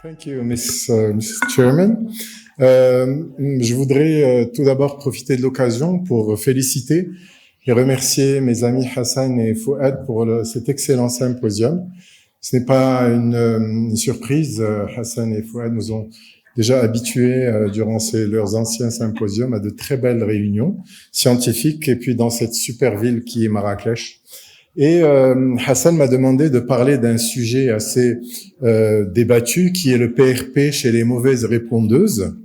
Thank you, Mrs. Chairman. Je voudrais tout d'abord profiter de l'occasion pour féliciter et remercier mes amis Hassan et Fouad pour cet excellent symposium. Ce n'est pas une surprise. Hassan et Fouad nous ont déjà habitués durant leurs anciens symposiums à de très belles réunions scientifiques et puis dans cette super ville qui est Marrakech. Et Hassan m'a demandé de parler d'un sujet assez débattu qui est le PRP chez les mauvaises répondeuses.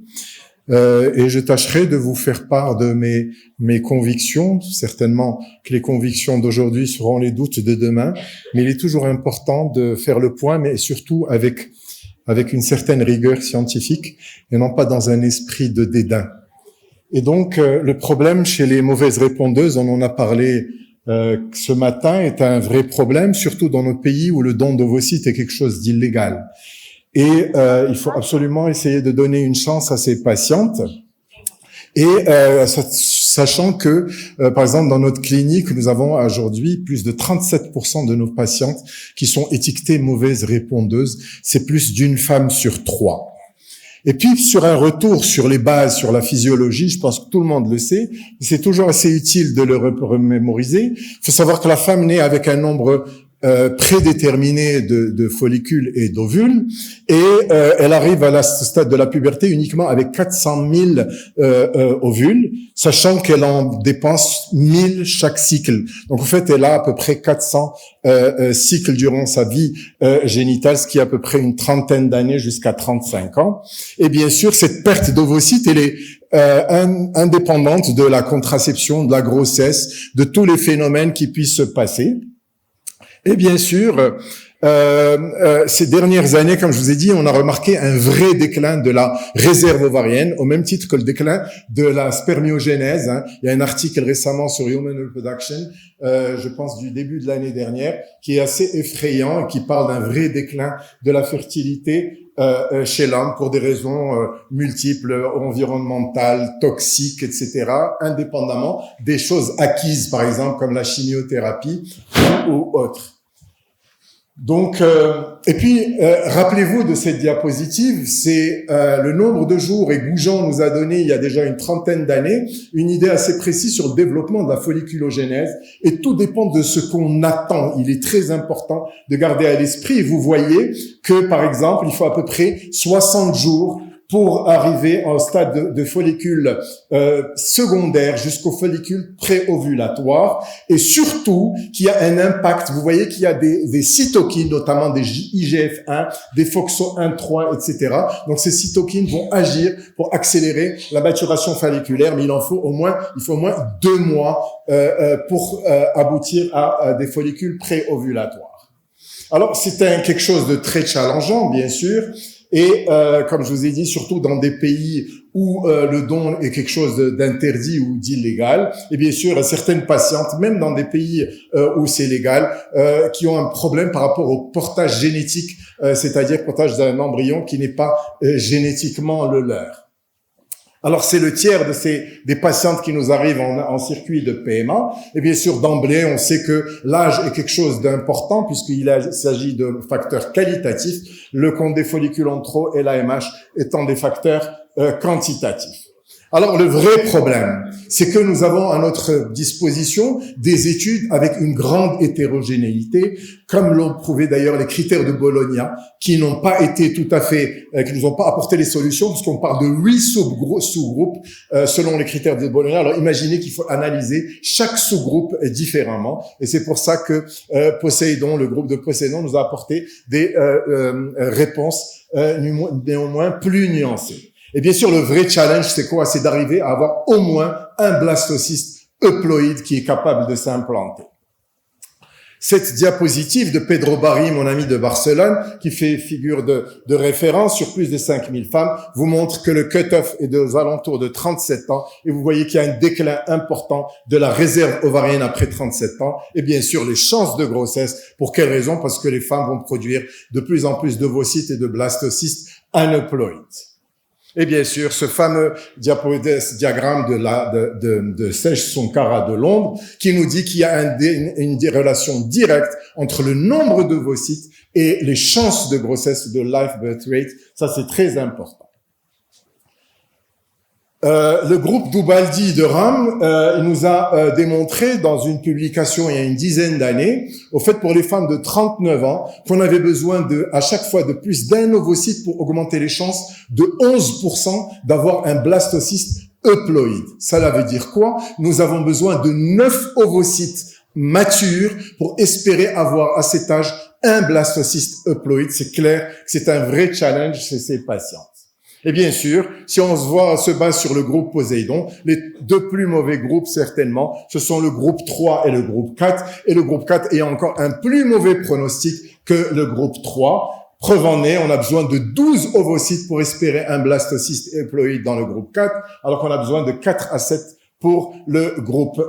Et je tâcherai de vous faire part de mes convictions. Certainement que les convictions d'aujourd'hui seront les doutes de demain, mais il est toujours important de faire le point, mais surtout avec une certaine rigueur scientifique et non pas dans un esprit de dédain. Et donc, le problème chez les mauvaises répondeuses, on en a parlé ce matin, est un vrai problème, surtout dans nos pays où le don d'ovocytes est quelque chose d'illégal. Et il faut absolument essayer de donner une chance à ces patientes. Et sachant que, par exemple, dans notre clinique, nous avons aujourd'hui plus de 37% de nos patientes qui sont étiquetées mauvaises répondeuses. C'est plus d'une femme sur 3. Et puis, sur un retour sur les bases, sur la physiologie, je pense que tout le monde le sait, c'est toujours assez utile de le remémoriser. Il faut savoir que la femme naît avec un nombre prédéterminé de follicules et d'ovules, et elle arrive à ce stade de la puberté uniquement avec 400 000 ovules, sachant qu'elle en dépense 1000 chaque cycle. Donc en fait, elle a à peu près 400 cycles durant sa vie génitale, ce qui est à peu près une trentaine d'années jusqu'à 35 ans. Et bien sûr, cette perte d'ovocytes, elle est indépendante de la contraception, de la grossesse, de tous les phénomènes qui puissent se passer. Et bien sûr, ces dernières années, comme je vous ai dit, on a remarqué un vrai déclin de la réserve ovarienne, au même titre que le déclin de la spermiogénèse. Il y a un article récemment sur Human Reproduction, je pense du début de l'année dernière, qui est assez effrayant et qui parle d'un vrai déclin de la fertilité chez l'homme pour des raisons multiples, environnementales, toxiques, etc., indépendamment des choses acquises, par exemple, comme la chimiothérapie ou autres. Donc, et puis, rappelez-vous de cette diapositive, c'est le nombre de jours, et Goujon nous a donné, il y a déjà une trentaine d'années, une idée assez précise sur le développement de la folliculogénèse, et tout dépend de ce qu'on attend. Il est très important de garder à l'esprit, et vous voyez que, par exemple, il faut à peu près 60 jours pour arriver au stade de follicule secondaire jusqu'au follicule préovulatoire, et surtout qu'il y a un impact. Vous voyez qu'il y a des cytokines, notamment des IGF-1, des FOXO1-3, etc. Donc ces cytokines vont agir pour accélérer la maturation folliculaire, mais il faut au moins 2 mois pour aboutir à des follicules préovulatoires. Alors c'est quelque chose de très challengeant, bien sûr. Et comme je vous ai dit, surtout dans des pays où le don est quelque chose d'interdit ou d'illégal, et bien sûr certaines patientes, même dans des pays où c'est légal, qui ont un problème par rapport au portage génétique, c'est-à-dire portage d'un embryon qui n'est pas génétiquement le leur. Alors c'est le tiers des patientes qui nous arrivent en circuit de PMA. Et bien sûr, d'emblée, on sait que l'âge est quelque chose d'important puisqu'il s'agit de facteurs qualitatifs, le compte des follicules en trop et l'AMH étant des facteurs quantitatifs. Alors le vrai problème, c'est que nous avons à notre disposition des études avec une grande hétérogénéité, comme l'ont prouvé d'ailleurs les critères de Bologna, qui n'ont pas été tout à fait, qui nous ont pas apporté les solutions, puisqu'on parle de 8 sous-groupes selon les critères de Bologna. Alors imaginez qu'il faut analyser chaque sous-groupe différemment, et c'est pour ça que Poséidon, le groupe de Poséidon, nous a apporté des réponses néanmoins plus nuancées. Et bien sûr, le vrai challenge, c'est quoi? C'est d'arriver à avoir au moins un blastocyste euploïde qui est capable de s'implanter. Cette diapositive de Pedro Barry, mon ami de Barcelone, qui fait figure de référence sur plus de 5000 femmes, vous montre que le cut-off est aux alentours de 37 ans, et vous voyez qu'il y a un déclin important de la réserve ovarienne après 37 ans, et bien sûr les chances de grossesse. Pour quelle raison? Parce que les femmes vont produire de plus en plus d'ovocytes et de blastocystes aneuploïdes. Et bien sûr, ce fameux diagramme de Sej Sankara de Londres, qui nous dit qu'il y a une relation directe entre le nombre d'ovocytes et les chances de grossesse, de live birth rate. Ça, c'est très important. Le groupe d'Ubaldi de Rome, il nous a démontré dans une publication il y a une dizaine d'années, au fait pour les femmes de 39 ans, qu'on avait besoin à chaque fois de plus d'un ovocyte pour augmenter les chances de 11% d'avoir un blastocyste euploïde. Ça veut dire quoi? Nous avons besoin de 9 ovocytes matures pour espérer avoir à cet âge un blastocyste euploïde. C'est clair que c'est un vrai challenge chez ces patients. Et bien sûr, si on se base sur le groupe Poséidon, les deux plus mauvais groupes, certainement, ce sont le groupe 3 et le groupe 4. Et le groupe 4 ayant encore un plus mauvais pronostic que le groupe 3. Preuve en est, on a besoin de 12 ovocytes pour espérer un blastocyste euploïde dans le groupe 4, alors qu'on a besoin de 4 à 7 pour le groupe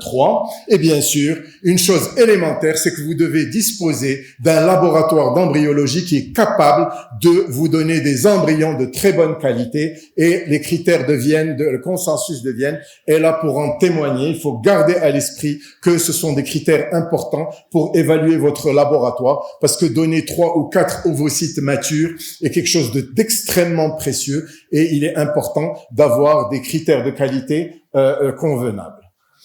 3. Et bien sûr, une chose élémentaire, c'est que vous devez disposer d'un laboratoire d'embryologie qui est capable de vous donner des embryons de très bonne qualité. Et les critères de Vienne, le consensus de Vienne est là pour en témoigner. Il faut garder à l'esprit que ce sont des critères importants pour évaluer votre laboratoire, parce que donner 3 ou 4 ovocytes matures est quelque chose d'extrêmement précieux, et il est important d'avoir des critères de qualité convenable.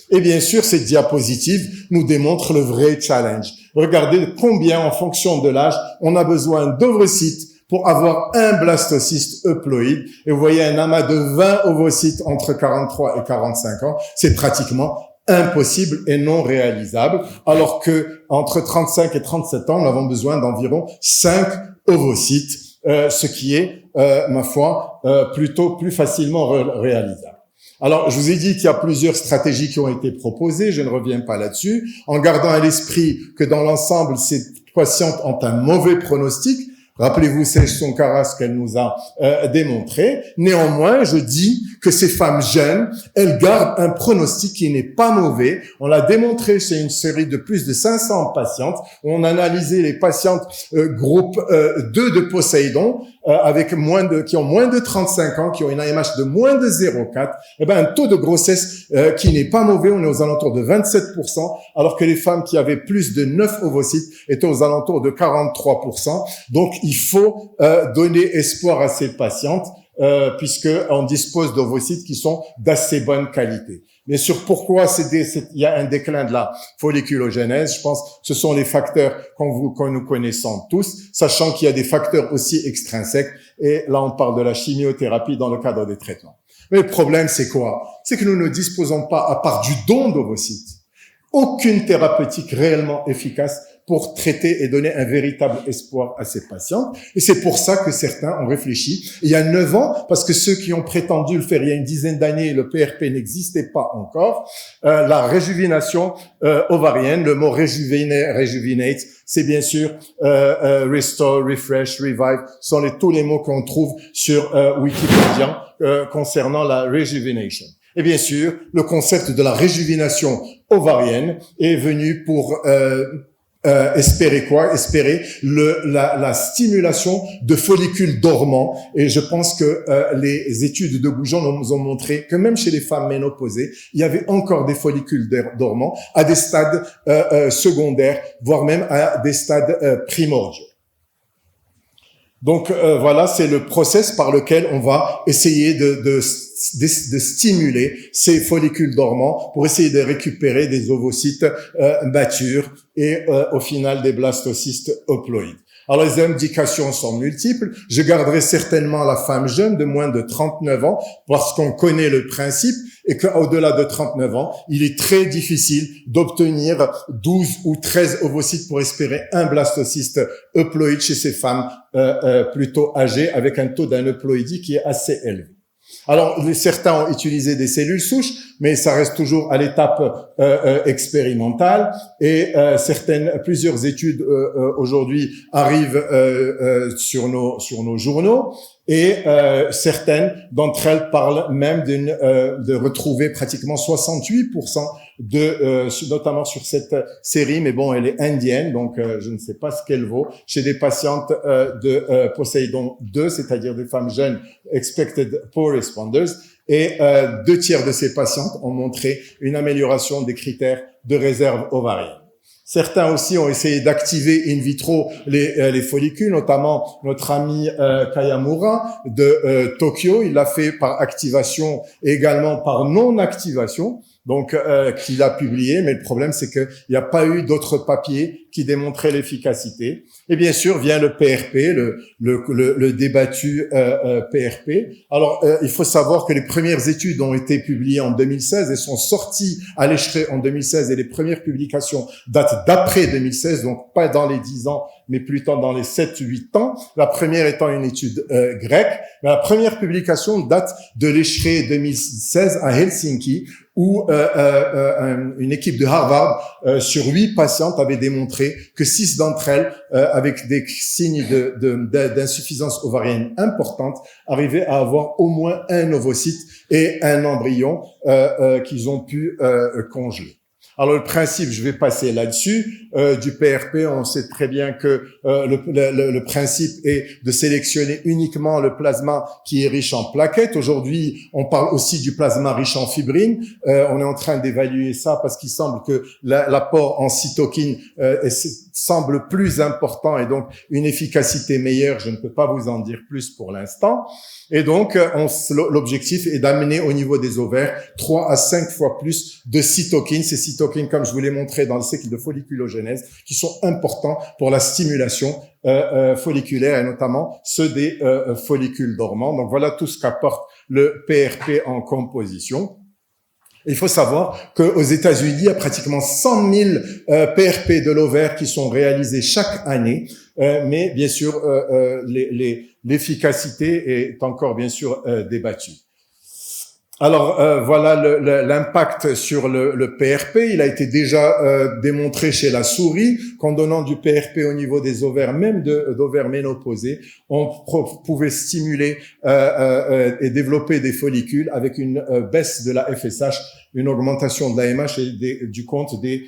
Et bien sûr, cette diapositive nous démontre le vrai challenge. Regardez combien, en fonction de l'âge, on a besoin d'ovocytes pour avoir un blastocyste euploïde. Et vous voyez un amas de 20 ovocytes entre 43 et 45 ans. C'est pratiquement impossible et non réalisable. Alors que entre 35 et 37 ans, nous avons besoin d'environ 5 ovocytes, ce qui est, ma foi, plutôt plus facilement réalisable. Alors, je vous ai dit qu'il y a plusieurs stratégies qui ont été proposées, je ne reviens pas là-dessus, en gardant à l'esprit que dans l'ensemble, ces patientes ont un mauvais pronostic. Rappelez-vous, Sej Sankara, ce qu'elle nous a démontré. Néanmoins, je dis que ces femmes jeunes, elles gardent un pronostic qui n'est pas mauvais. On l'a démontré chez une série de plus de 500 patientes. On a analysé les patientes groupe 2 de Poséidon, qui ont moins de 35 ans, qui ont une AMH de moins de 0,4, un taux de grossesse qui n'est pas mauvais, on est aux alentours de 27%, alors que les femmes qui avaient plus de 9 ovocytes étaient aux alentours de 43%. Donc, il faut donner espoir à ces patientes, puisque on dispose d'ovocytes qui sont d'assez bonne qualité. Mais sur pourquoi il y a un déclin de la folliculogénèse, je pense que ce sont les facteurs que nous connaissons tous, sachant qu'il y a des facteurs aussi extrinsèques, et là on parle de la chimiothérapie dans le cadre des traitements. Mais le problème c'est quoi? C'est que nous ne disposons pas, à part du don d'ovocytes, aucune thérapeutique réellement efficace pour traiter et donner un véritable espoir à ces patients. Et c'est pour ça que certains ont réfléchi. Il y a 9 ans, parce que ceux qui ont prétendu le faire il y a une dizaine d'années, le PRP n'existait pas encore, la réjuvénation ovarienne, le mot rejuvenate, c'est bien sûr restore, refresh, revive, sont tous les mots qu'on trouve sur Wikipédia concernant la rejuvenation. Et bien sûr, le concept de la réjuvénation ovarienne est venu pour espérer quoi? Espérer la stimulation de follicules dormants. Et je pense que les études de Goujon nous ont montré que même chez les femmes ménopausées, il y avait encore des follicules dormants à des stades secondaires, voire même à des stades primordiaux. Donc voilà, c'est le process par lequel on va essayer de stimuler ces follicules dormants pour essayer de récupérer des ovocytes matures et au final des blastocystes euploïdes. Alors les indications sont multiples. Je garderai certainement la femme jeune de moins de 39 ans parce qu'on connaît le principe et qu'au-delà de 39 ans, il est très difficile d'obtenir 12 ou 13 ovocytes pour espérer un blastocyste euploïde chez ces femmes plutôt âgées avec un taux d'aneuploïdie qui est assez élevé. Alors, certains ont utilisé des cellules souches, mais ça reste toujours à l'étape expérimentale et plusieurs études aujourd'hui arrivent sur nos journaux. Et certaines d'entre elles parlent même de retrouver pratiquement 68% notamment sur cette série, mais bon, elle est indienne, donc je ne sais pas ce qu'elle vaut, chez des patientes de Poseidon 2, c'est-à-dire des femmes jeunes, expected poor responders, et 2/3 de ces patientes ont montré une amélioration des critères de réserve ovarienne. Certains aussi ont essayé d'activer in vitro les follicules, notamment notre ami Kayamura de Tokyo. Il l'a fait par activation et également par non-activation, donc qu'il a publié. Mais le problème, c'est qu'il n'y a pas eu d'autres papiers qui démontraient l'efficacité. Et bien sûr, vient le PRP, le débattu PRP. Alors, il faut savoir que les premières études ont été publiées en 2016 et sont sorties à l'échelle en 2016, et les premières publications datent d'après 2016, donc pas dans les 10 ans, mais plutôt dans les 7-8 ans. La première étant une étude grecque, mais la première publication date de l'échelle 2016 à Helsinki, où une équipe de Harvard sur 8 patientes avait démontré que 6 d'entre elles, avec des signes d'insuffisance ovarienne importante, arrivaient à avoir au moins un ovocyte et un embryon qu'ils ont pu congeler. Alors le principe, je vais passer là-dessus, du PRP, on sait très bien que le principe est de sélectionner uniquement le plasma qui est riche en plaquettes. Aujourd'hui, on parle aussi du plasma riche en fibrine. On est en train d'évaluer ça parce qu'il semble que l'apport en cytokine semble plus important et donc une efficacité meilleure. Je ne peux pas vous en dire plus pour l'instant. Et donc, l'objectif est d'amener au niveau des ovaires 3 à 5 fois plus de cytokines. Ces cytokines, comme je vous l'ai montré dans le cycle de folliculogénèse, qui sont importants pour la stimulation folliculaire et notamment ceux des follicules dormants. Donc voilà tout ce qu'apporte le PRP en composition. Il faut savoir qu'aux États-Unis, il y a pratiquement 100 000 PRP de l'ovaire qui sont réalisés chaque année, mais bien sûr, l'efficacité est encore bien sûr débattue. Alors voilà l'impact sur le PRP. Il a été déjà démontré chez la souris qu'en donnant du PRP au niveau des ovaires, même d'ovaires ménopausés, on pouvait stimuler et développer des follicules avec une baisse de la FSH, une augmentation de l'AMH et du compte des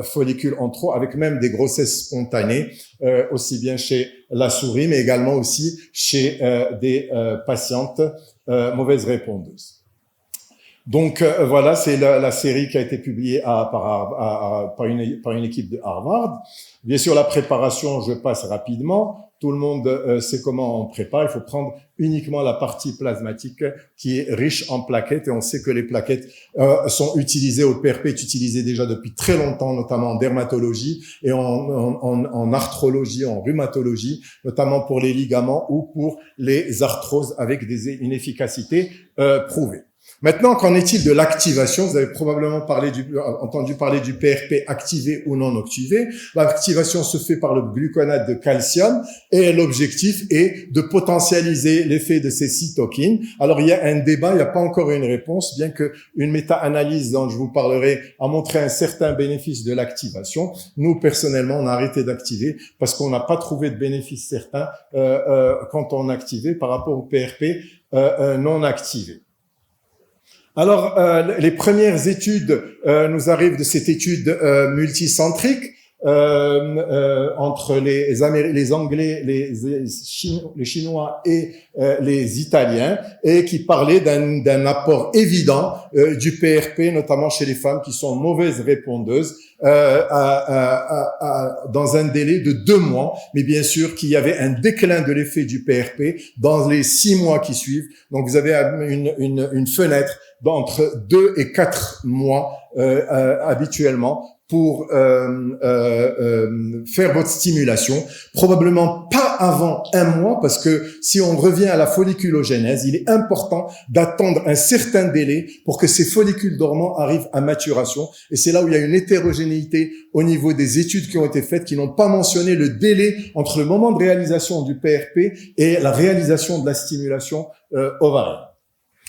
follicules en trop, avec même des grossesses spontanées, aussi bien chez la souris, mais également aussi chez des patientes mauvaises répondeuses. Donc voilà, c'est la série qui a été publiée par une équipe de Harvard. Bien sûr, la préparation, je passe rapidement. Tout le monde sait comment on prépare. Il faut prendre uniquement la partie plasmatique qui est riche en plaquettes. Et on sait que les plaquettes sont utilisées, au PRP est utilisé déjà depuis très longtemps, notamment en dermatologie et en arthrologie, en rhumatologie, notamment pour les ligaments ou pour les arthroses avec une efficacité prouvée. Maintenant, qu'en est-il de l'activation? Vous avez probablement entendu parler du PRP activé ou non activé. L'activation se fait par le gluconate de calcium et l'objectif est de potentialiser l'effet de ces cytokines. Alors, il y a un débat, il n'y a pas encore une réponse, bien que une méta-analyse dont je vous parlerai a montré un certain bénéfice de l'activation. Nous, personnellement, on a arrêté d'activer parce qu'on n'a pas trouvé de bénéfice certain quand on activait par rapport au PRP non activé. Alors, les premières études nous arrivent de cette étude multicentrique entre les Anglais, les Chinois et les Italiens, et qui parlait d'un apport évident du PRP, notamment chez les femmes qui sont mauvaises répondeuses, dans un délai de 2 mois, mais bien sûr qu'il y avait un déclin de l'effet du PRP dans les 6 mois qui suivent. Donc vous avez une fenêtre d'entre 2 et 4 mois habituellement pour faire votre stimulation, probablement pas avant 1 mois, parce que si on revient à la folliculogénèse, il est important d'attendre un certain délai pour que ces follicules dormants arrivent à maturation, et c'est là où il y a une hétérogénéité au niveau des études qui ont été faites, qui n'ont pas mentionné le délai entre le moment de réalisation du PRP et la réalisation de la stimulation ovarienne.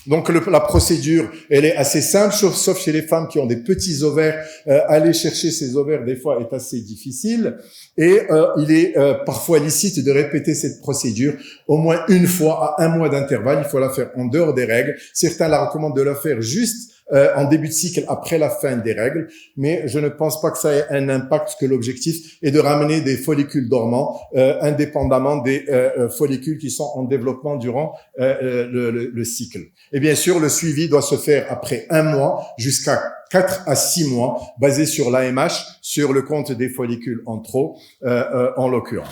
Donc la procédure, elle est assez simple, sauf chez les femmes qui ont des petits ovaires. Aller chercher ces ovaires, des fois, est assez difficile. Et il est parfois licite de répéter cette procédure au moins une fois à 1 mois d'intervalle. Il faut la faire en dehors des règles. Certains la recommandent de la faire juste en début de cycle après la fin des règles, mais je ne pense pas que ça ait un impact, parce que l'objectif est de ramener des follicules dormants indépendamment des follicules qui sont en développement durant le cycle. Et bien sûr, le suivi doit se faire après 1 mois jusqu'à 4 à 6 mois, basé sur l'AMH, sur le compte des follicules en trop, en l'occurrence.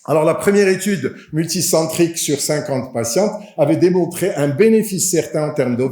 Alors, la première étude multicentrique sur 50 patientes avait démontré un bénéfice certain en termes de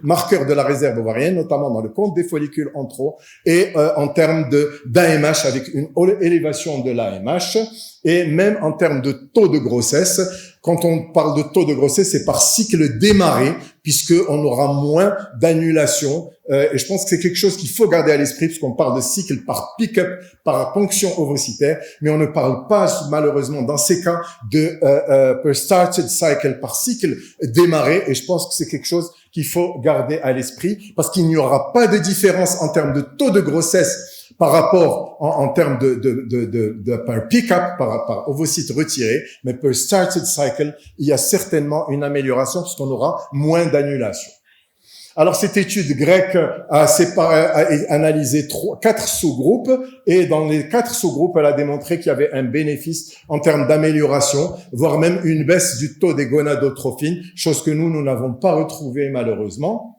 marqueurs de la réserve ovarienne, notamment dans le compte des follicules en trop et en termes d'AMH avec une élévation de l'AMH et même en termes de taux de grossesse. Quand on parle de taux de grossesse, c'est par cycle démarré, puisqu'on aura moins d'annulation. Et je pense que c'est quelque chose qu'il faut garder à l'esprit, puisqu'on parle de cycle par pick-up, par ponction ovocytaire, mais on ne parle pas, malheureusement, dans ces cas, de per started cycle, par cycle démarré. Et je pense que c'est quelque chose qu'il faut garder à l'esprit, parce qu'il n'y aura pas de différence en termes de taux de grossesse par rapport en termes de par pick-up, par ovocyte retiré, mais per started cycle, il y a certainement une amélioration puisqu'on aura moins d'annulation. Alors, cette étude grecque a analysé 4 sous-groupes et dans les 4 sous-groupes, elle a démontré qu'il y avait un bénéfice en termes d'amélioration, voire même une baisse du taux des gonadotrophines, chose que nous n'avons pas retrouvée malheureusement.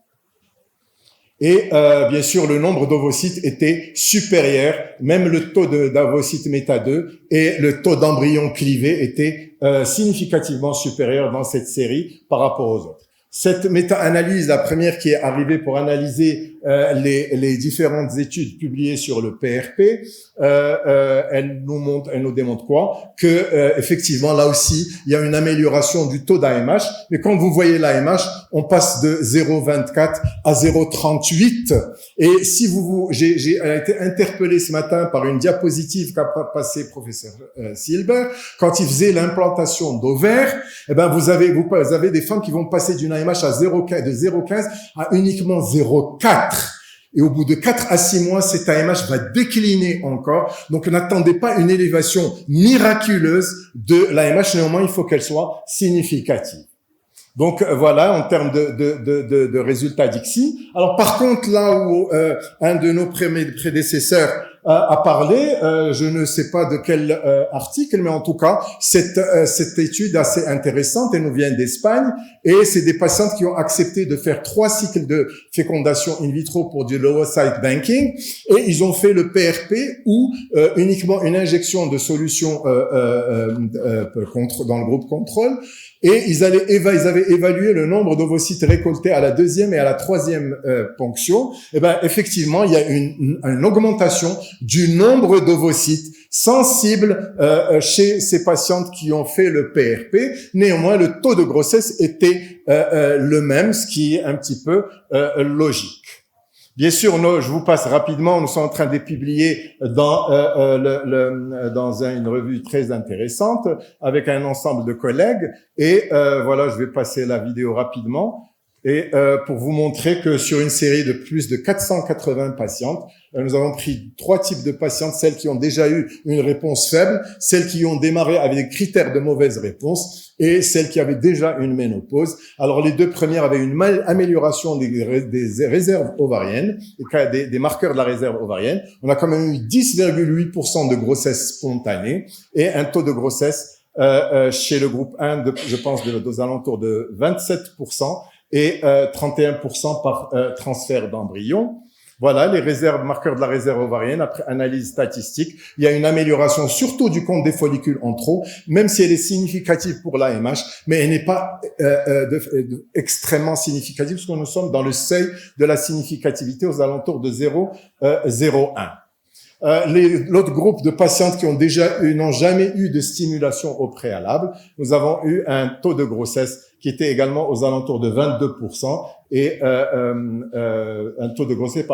Et bien sûr, le nombre d'ovocytes était supérieur, même le taux d'ovocytes méta 2 et le taux d'embryons clivés était significativement supérieur dans cette série par rapport aux autres. Cette méta-analyse, la première qui est arrivée pour analyser les différentes études publiées sur le PRP, elle nous démontre quoi? Que effectivement, là aussi, il y a une amélioration du taux d'AMH. Mais quand vous voyez l'AMH, on passe de 0,24 à 0,38. Et si j'ai été interpellé ce matin par une diapositive qu'a passé professeur Silber, quand il faisait l'implantation d'ovaires, eh ben vous avez des femmes qui vont passer d'une AMH à 0,15 à uniquement 0,4. Et au bout de 4 à 6 mois, cette AMH va décliner encore. Donc, n'attendez pas une élévation miraculeuse de l'AMH. Néanmoins, il faut qu'elle soit significative. Donc, voilà, en termes de résultats d'ICSI. Alors, par contre, là où un de nos prédécesseurs a parlé, je ne sais pas de quel article, mais en tout cas, cette étude assez intéressante, elle nous vient d'Espagne, et c'est des patientes qui ont accepté de faire 3 cycles de fécondation in vitro pour du lower site banking, et ils ont fait le PRP ou uniquement une injection de solution dans le groupe contrôle, et ils avaient évalué le nombre d'ovocytes récoltés à la 2e et à la 3e ponction. Et ben effectivement, il y a une augmentation du nombre d'ovocytes sensibles chez ces patientes qui ont fait le PRP. Néanmoins, le taux de grossesse était le même, ce qui est un petit peu logique. Bien sûr, je vous passe rapidement. Nous sommes en train de publier dans une revue très intéressante avec un ensemble de collègues. Et voilà, je vais passer la vidéo rapidement. Et pour vous montrer que sur une série de plus de 480 patientes, nous avons pris 3 types de patientes, celles qui ont déjà eu une réponse faible, celles qui ont démarré avec des critères de mauvaise réponse et celles qui avaient déjà une ménopause. Alors les 2 premières avaient une amélioration des réserves ovariennes, des marqueurs de la réserve ovarienne. On a quand même eu 10,8% de grossesse spontanée et un taux de grossesse chez le groupe 1, je pense, aux alentours de 27%. Et 31% par transfert d'embryon. Voilà les marqueurs de la réserve ovarienne après analyse statistique. Il y a une amélioration surtout du compte des follicules en trop, même si elle est significative pour l'AMH, mais elle n'est pas extrêmement significative parce que nous sommes dans le seuil de la significativité aux alentours de 0,01. L'autre groupe de patientes qui n'ont jamais eu de stimulation au préalable, nous avons eu un taux de grossesse qui était également aux alentours de 22%, et un taux de grossesse,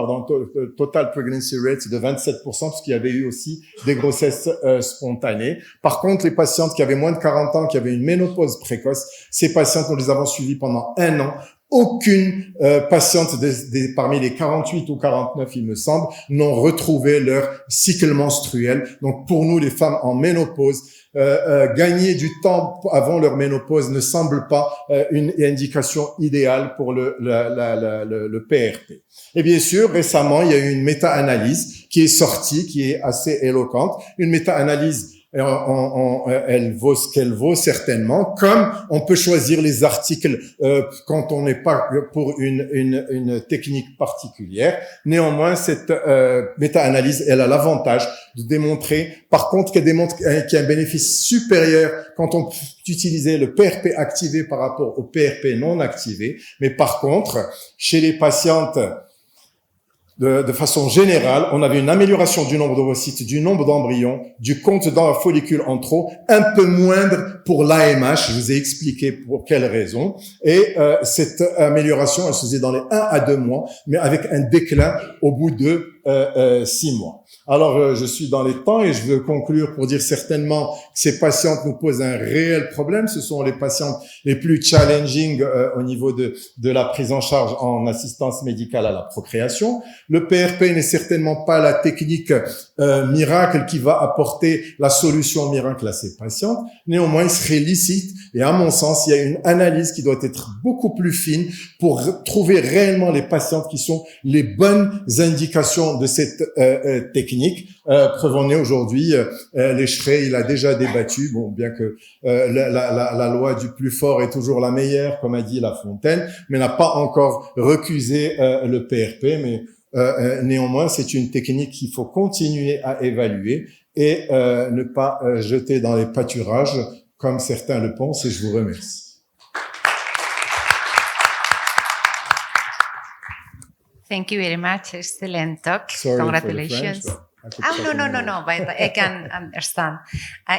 total pregnancy rate de 27%, puisqu'il y avait eu aussi des grossesses spontanées. Par contre, les patientes qui avaient moins de 40 ans, qui avaient une ménopause précoce, ces patientes, nous les avons suivies pendant 1 an. Aucune patiente parmi les 48 ou 49, il me semble, n'ont retrouvé leur cycle menstruel. Donc, pour nous, les femmes en ménopause, gagner du temps avant leur ménopause ne semble pas une indication idéale pour le PRP. Et bien sûr, récemment, il y a eu une méta-analyse qui est sortie, qui est assez éloquente. Une méta-analyse, elle vaut ce qu'elle vaut certainement, comme on peut choisir les articles quand on n'est pas pour une technique particulière. Néanmoins, cette méta-analyse, elle a l'avantage de démontrer, par contre, qu'elle démontre qu'il y a un bénéfice supérieur quand on utilisait le PRP activé par rapport au PRP non activé. Mais par contre, chez les patientes de façon générale, on avait une amélioration du nombre d'ovocytes, du nombre d'embryons, du compte dans la follicule en trop, un peu moindre pour l'AMH, je vous ai expliqué pour quelles raisons, et cette amélioration, elle se faisait dans les 1 à 2 mois, mais avec un déclin au bout de 6 mois. Alors, je suis dans les temps et je veux conclure pour dire certainement que ces patientes nous posent un réel problème. Ce sont les patientes les plus challenging au niveau de la prise en charge en assistance médicale à la procréation. Le PRP n'est certainement pas la technique miracle qui va apporter la solution miracle à ces patientes. Néanmoins, il serait licite, et à mon sens, il y a une analyse qui doit être beaucoup plus fine pour trouver réellement les patientes qui sont les bonnes indications de cette technique. Preuve en est aujourd'hui, l'Eschrei, il a déjà débattu, bon, bien que la loi du plus fort est toujours la meilleure, comme a dit La Fontaine, mais n'a pas encore recusé le PRP, mais néanmoins, c'est une technique qu'il faut continuer à évaluer et ne pas jeter dans les pâturages comme certains le pensent, et je vous remercie. Thank you very much. Excellent talk. Sorry Congratulations. for the French, No. But I can understand.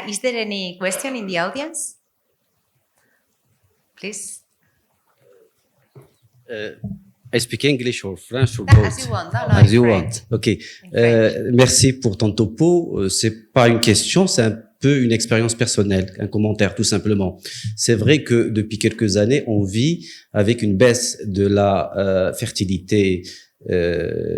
Is there any question in the audience? Please. I speak English or French or As both? you want. No, As you in want. French. OK. In French. Merci pour ton topo. C'est pas une question, c'est un peu une expérience personnelle, un commentaire tout simplement. C'est vrai que depuis quelques années, on vit avec une baisse de la fertilité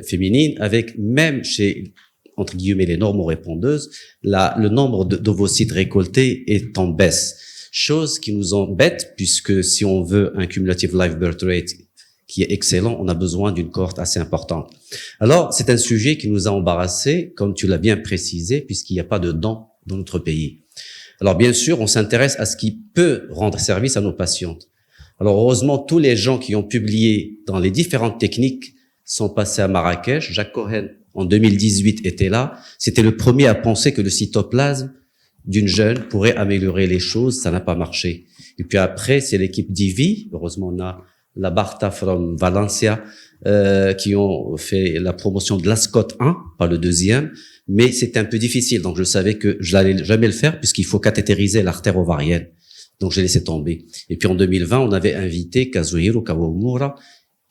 féminine, avec même chez entre guillemets les normo-répondeuses, le nombre d'ovocytes récoltés est en baisse. Chose qui nous embête puisque si on veut un cumulative live birth rate qui est excellent, on a besoin d'une cohorte assez importante. Alors, c'est un sujet qui nous a embarrassés, comme tu l'as bien précisé, puisqu'il n'y a pas de dons dans notre pays. Alors, bien sûr, on s'intéresse à ce qui peut rendre service à nos patientes. Alors, heureusement, tous les gens qui ont publié dans les différentes techniques sont passés à Marrakech. Jacques Cohen, en 2018, était là. C'était le premier à penser que le cytoplasme d'une jeune pourrait améliorer les choses. Ça n'a pas marché. Et puis après, c'est l'équipe d'Ivy. Heureusement, on a la Barta from Valencia, qui ont fait la promotion de l'ASCOT 1, pas le deuxième, mais c'était un peu difficile. Donc, je savais que je n'allais jamais le faire puisqu'il faut cathétériser l'artère ovarienne. Donc, j'ai laissé tomber. Et puis, en 2020, on avait invité Kazuhiro Kawamura,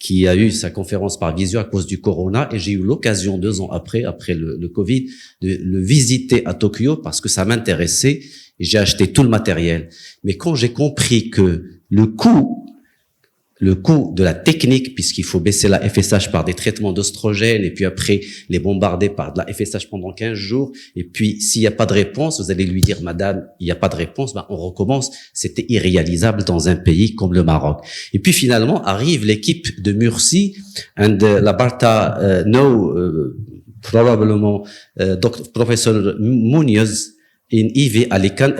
qui a eu sa conférence par visio à cause du corona, et j'ai eu l'occasion 2 ans après le Covid, de le visiter à Tokyo parce que ça m'intéressait et j'ai acheté tout le matériel. Mais quand j'ai compris que le coût de la technique, puisqu'il faut baisser la FSH par des traitements d'oestrogènes et puis après les bombarder par de la FSH pendant 15 jours, et puis s'il n'y a pas de réponse, vous allez lui dire, madame, il n'y a pas de réponse, ben on recommence. C'était irréalisable dans un pays comme le Maroc. Et puis finalement arrive l'équipe de Murcie, and la Barta probablement Professor Munoz in Ivy Alicante,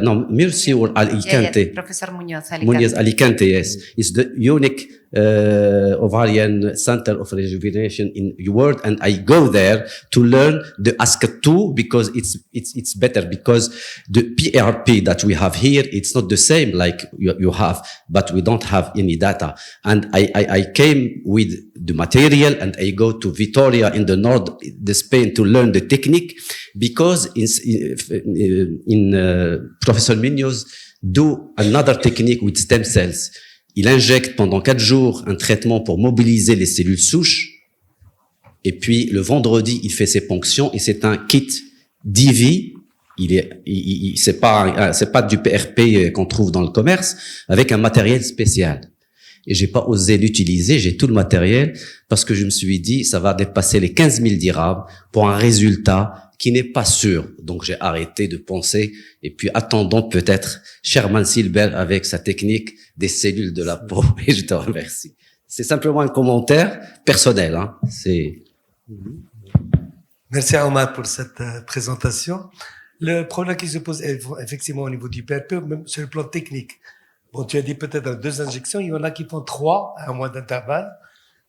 no, Murcie or Alicante. Yeah, Professor Munoz, Alicante. Munoz Alicante, yes. It's the unique ovarian center of rejuvenation in the world, and I go there to learn the ASCA2 because it's better, because the PRP that we have here, it's not the same like you have, but we don't have any data. And I came with the material, and I go to Vitoria in the north, the Spain, to learn the technique, because Professor Munoz do another technique with stem cells. Il injecte pendant 4 jours un traitement pour mobiliser les cellules souches. Et puis, le vendredi, il fait ses ponctions, et c'est un kit d'IV. C'est pas du PRP qu'on trouve dans le commerce, avec un matériel spécial. Et j'ai pas osé l'utiliser, j'ai tout le matériel, parce que je me suis dit, ça va dépasser les 15 000 dirhams pour un résultat qui n'est pas sûr. Donc, j'ai arrêté de penser, et puis attendons peut-être Sherman Silber avec sa technique des cellules de la peau, et je te remercie. C'est simplement un commentaire personnel, hein. Merci à Omar pour cette présentation. Le problème qui se pose effectivement au niveau du PRP, même sur le plan technique. Bon, tu as dit peut-être 2 injections, il y en a qui font 3 à un mois d'intervalle.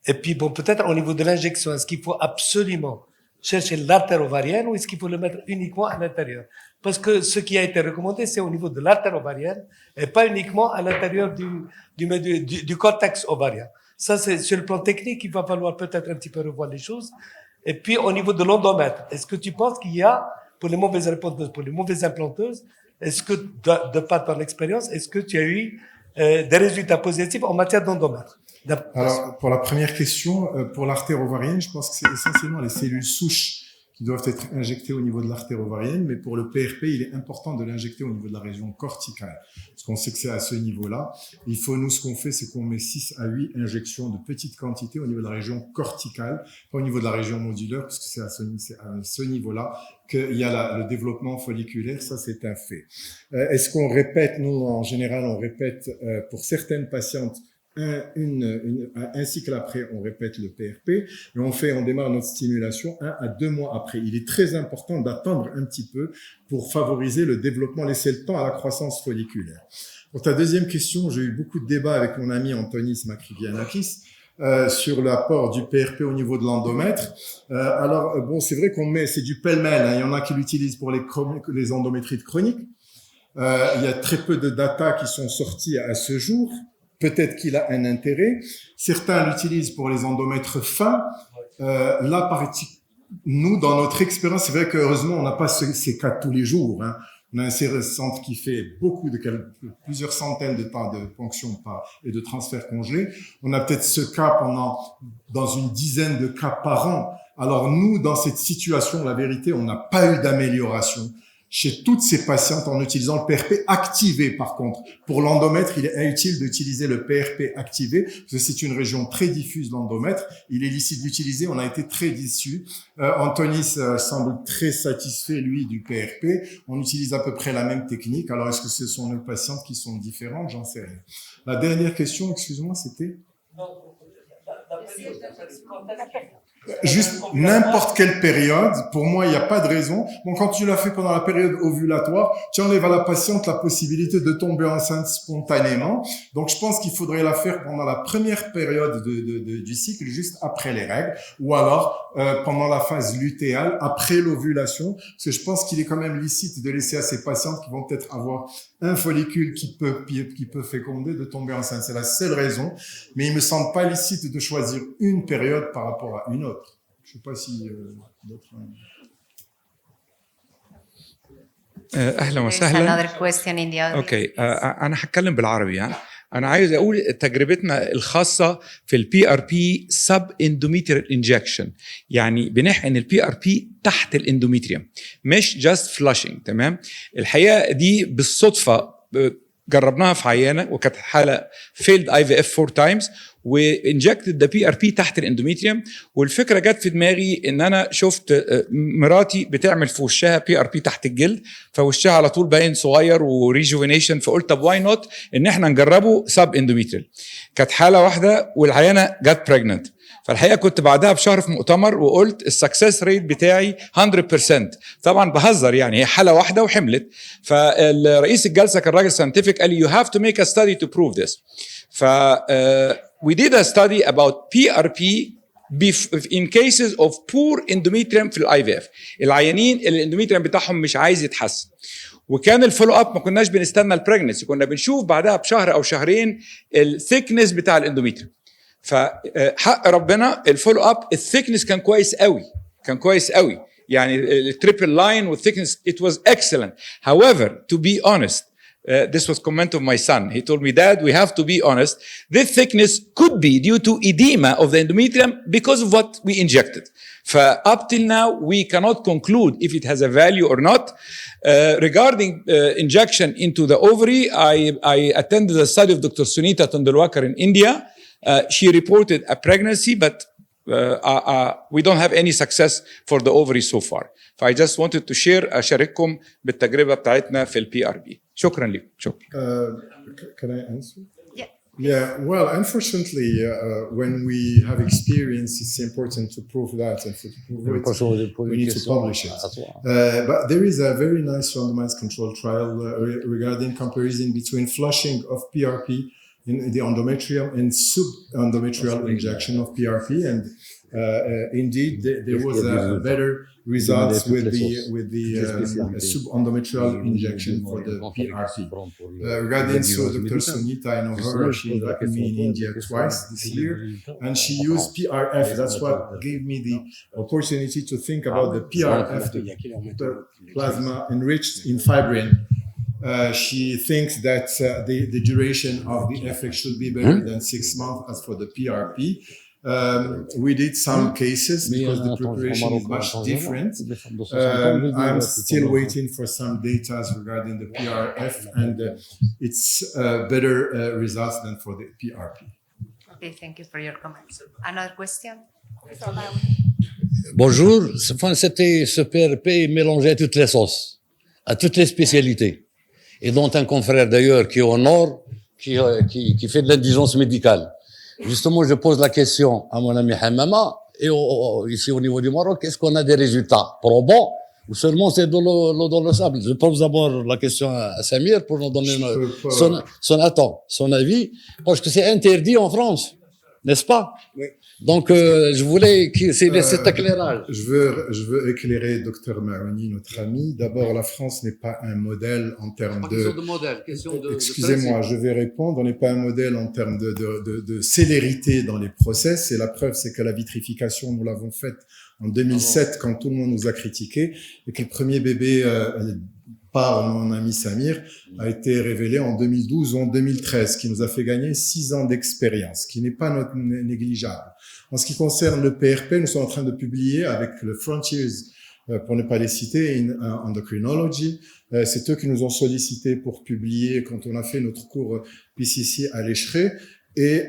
Et puis bon, peut-être au niveau de l'injection, est-ce qu'il faut absolument chercher l'artère ovarienne ou est-ce qu'il faut le mettre uniquement à l'intérieur? Parce que ce qui a été recommandé, c'est au niveau de l'artère ovarienne et pas uniquement à l'intérieur du cortex ovarien. Ça, c'est sur le plan technique, il va falloir peut-être un petit peu revoir les choses. Et puis, au niveau de l'endomètre, est-ce que tu penses qu'il y a, pour les mauvaises répondeuses, pour les mauvaises implanteuses, est-ce que, de par ton expérience, est-ce que tu as eu des résultats positifs en matière d'endomètre? Alors, pour la première question, pour l'artère ovarienne, je pense que c'est essentiellement les cellules souches qui doivent être injectées au niveau de l'artère ovarienne, mais pour le PRP, il est important de l'injecter au niveau de la région corticale, parce qu'on sait que c'est à ce niveau-là. Il faut, nous, ce qu'on fait, c'est qu'on met 6 à 8 injections de petites quantités au niveau de la région corticale, pas au niveau de la région modulaire, parce que c'est à ce niveau-là qu'il y a le développement folliculaire, ça c'est un fait. Est-ce qu'on répète? Nous, en général, on répète pour certaines patientes, un cycle après, on répète le PRP et on démarre notre stimulation 1 à 2 mois après. Il est très important d'attendre un petit peu pour favoriser le développement, laisser le temps à la croissance folliculaire. Pour ta deuxième question, j'ai eu beaucoup de débats avec mon ami Antonis Makrivianakis sur l'apport du PRP au niveau de l'endomètre. Alors, bon, c'est vrai c'est du pêle-mêle, hein. Il y en a qui l'utilisent pour les endométrites chroniques. Il y a très peu de data qui sont sortis à ce jour. Peut-être qu'il a un intérêt. Certains l'utilisent pour les endomètres fins. Nous, dans notre expérience, c'est vrai qu'heureusement, on n'a pas ces cas tous les jours, hein. On a un centre qui fait plusieurs centaines de temps de ponctions et de transferts congelés. On a peut-être ce cas dans une dizaine de cas par an. Alors nous, dans cette situation, la vérité, on n'a pas eu d'amélioration chez toutes ces patientes en utilisant le PRP activé. Par contre, pour l'endomètre, il est utile d'utiliser le PRP activé parce que c'est une région très diffuse, l'endomètre. Il est licite d'utiliser. On a été très déçus. Antonis semble très satisfait, lui, du PRP. On utilise à peu près la même technique. Alors, est-ce que ce sont nos patientes qui sont différentes? J'en sais rien. La dernière question, excuse-moi, c'était? Juste n'importe quelle période, pour moi, il n'y a pas de raison. Bon, quand tu l'as fait pendant la période ovulatoire, tu enlèves à la patiente la possibilité de tomber enceinte spontanément. Donc, je pense qu'il faudrait la faire pendant la première période du cycle, juste après les règles, ou alors pendant la phase lutéale, après l'ovulation, parce que je pense qu'il est quand même licite de laisser à ces patientes qui vont peut-être avoir un follicule qui peut féconder de tomber enceinte. C'est la seule raison, mais il me semble pas licite de choisir une période par rapport à une autre. Je sais pas si d'autres. اهلا There's وسهلا. another question in the audience. اوكي انا هتكلم بالعربي يعني. انا عايز اقول تجربتنا الخاصه في البي ار بي سب اندوميتريال انجكشن، يعني بنحقن البي ار بي تحت الاندوميتريوم مش جاست فلاشنج. تمام. الحقيقه دي بالصدفه جربناها في عيانه وكانت حاله فيلد اي في اف 4 تايمز وانجكتد ذا بي ار بي تحت الاندوميتريوم. والفكره جت في دماغي ان انا شفت مراتي بتعمل في وشها بي ار بي تحت الجلد، فوشها على طول باين صغير وريجوفينيشن، فقلت طب واي نوت ان احنا نجربه سب اندوميتريال. كانت حاله واحده والعيانه جت بريجننت. فالحقيقه كنت بعدها بشهر في مؤتمر وقلت السكسس ريت بتاعي 100%. طبعا بهزر يعني، هي حاله واحده وحملت. فالرئيس الجلسه كان راجل ساينتفك قال لي you have to make a study to prove this. ف we did a study about PRP in cases of poor endometrium في الاي في اف. العيانين الاندوميتريوم بتاعهم مش عايز يتحسن. وكان الفولو اب ما كناش بنستنى البريجنسي، كنا بنشوف بعدها بشهر او شهرين الثيكنس بتاع الاندوميتريوم. فحق ربنا الفولو اب الثيكنس كان كويس قوي، كان كويس قوي. يعني التريبل لاين والثيكنس it was excellent. However, to be honest, this was comment of my son. He told me, Dad, we have to be honest. This thickness could be due to edema of the endometrium because of what we injected. Up till now, we cannot conclude if it has a value or not. Regarding injection into the ovary, I attended a study of Dr. Sunita Tundulwakar in India. She reported a pregnancy, but we don't have any success for the ovary so far. I just wanted to share أشارككم بالتجربة بتاعتنا في البي ار بي. شكرا لكم. شكرا. Can I answer? Yeah. Yeah, well, unfortunately, when we have experience, it's important to prove that, and to prove it, we need to publish it. But there is a very nice randomized control trial regarding comparison between flushing of PRP in the endometrium and subendometrial injection of PRP, and indeed there was a better results with the subendometrial injection for the PRP. Regarding Dr. Sunita, I know her. She was with me in India twice this year, and she used PRF. That's what gave me the opportunity to think about the PRF, the plasma enriched in fibrin. She thinks that the duration of the effect should be better than 6 months as for the PRP. We did some cases because the preparation is much different. I'm still waiting for some data regarding the PRF, and it's better results than for the PRP. Okay, thank you for your comments. Another question? Bonjour, ce PRP mélangeait toutes les sauces, à toutes les spécialités. Et dont un confrère d'ailleurs qui est au nord, qui fait de l'indigence médicale. Justement, je pose la question à mon ami Hamama, et ici au niveau du Maroc, est-ce qu'on a des résultats probants ou seulement c'est de l'eau dans le sable? Je pose d'abord la question à Samir pour nous donner son avis, parce que c'est interdit en France, n'est-ce pas? Oui. Donc, je voulais cet éclairage. Je veux éclairer Dr Marouni, notre ami. D'abord, la France n'est pas un modèle en termes de... Excusez-moi, je vais répondre. On n'est pas un modèle en termes de célérité dans les process. Et la preuve, c'est que la vitrification, nous l'avons faite en 2007 quand tout le monde nous a critiqué et que le premier bébé par mon ami Samir a été révélé en 2012 ou en 2013, qui nous a fait gagner 6 ans d'expérience, qui n'est pas négligeable. En ce qui concerne le PRP, nous sommes en train de publier avec le Frontiers, pour ne pas les citer, in Endocrinology. C'est eux qui nous ont sollicité pour publier quand on a fait notre cours PCC à l'Écheret. Et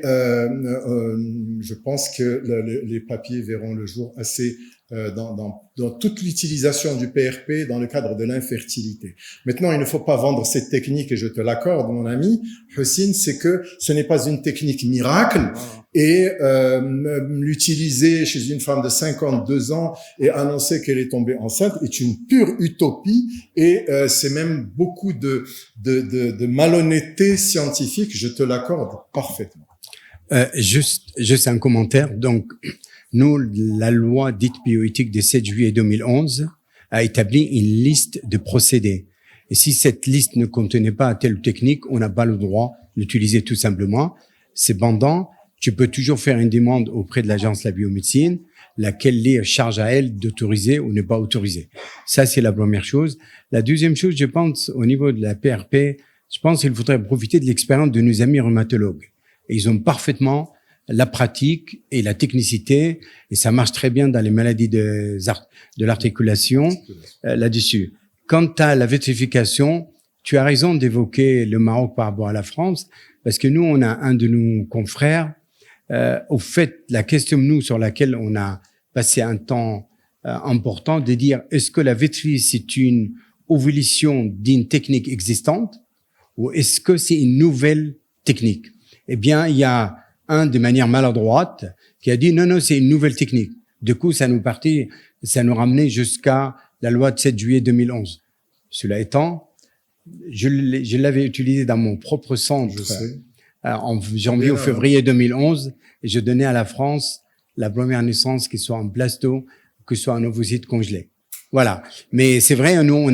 je pense que les papiers verront le jour assez dans toute l'utilisation du PRP dans le cadre de l'infertilité. Maintenant, il ne faut pas vendre cette technique, et je te l'accorde, mon ami Hussein, c'est que ce n'est pas une technique miracle, et l'utiliser chez une femme de 52 ans et annoncer qu'elle est tombée enceinte est une pure utopie, et c'est même beaucoup de malhonnêteté scientifique, je te l'accorde parfaitement. Juste un commentaire. Donc, nous, la loi dite bioéthique du 7 juillet 2011 a établi une liste de procédés. Et si cette liste ne contenait pas telle technique, on n'a pas le droit d'utiliser tout simplement. Cependant, tu peux toujours faire une demande auprès de l'agence de la biomédecine, laquelle charge à elle d'autoriser ou ne pas autoriser. Ça, c'est la première chose. La deuxième chose, je pense, au niveau de la PRP, je pense qu'il faudrait profiter de l'expérience de nos amis rhumatologues. Et ils ont parfaitement la pratique et la technicité, et ça marche très bien dans les maladies de l'articulation là-dessus. Quant à la vitrification, tu as raison d'évoquer le Maroc par rapport à la France, parce que nous, on a un de nos confrères, au fait, la question, nous, sur laquelle on a passé un temps important, de dire, est-ce que la vitrie, c'est une évolution d'une technique existante, ou est-ce que c'est une nouvelle technique? Eh bien, il y a un de manière maladroite qui a dit non, c'est une nouvelle technique. Du coup, ça nous ramenait jusqu'à la loi de 7 juillet 2011. Cela étant, je l'avais utilisé dans mon propre centre en janvier ou février 2011, et je donnais à la France la première naissance, qu'il soit en plasto, que ce soit en ovocyte congelé. Voilà. Mais c'est vrai, nous,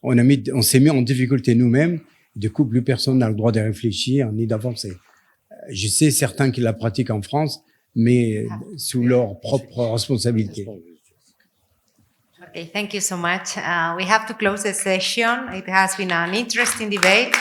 on s'est mis en difficulté nous-mêmes. Du coup, plus personne n'a le droit de réfléchir ni d'avancer. Je sais certains qui la pratiquent en France, mais sous leur propre responsabilité. Okay, thank you so much. We have to close the session. It has been an interesting debate.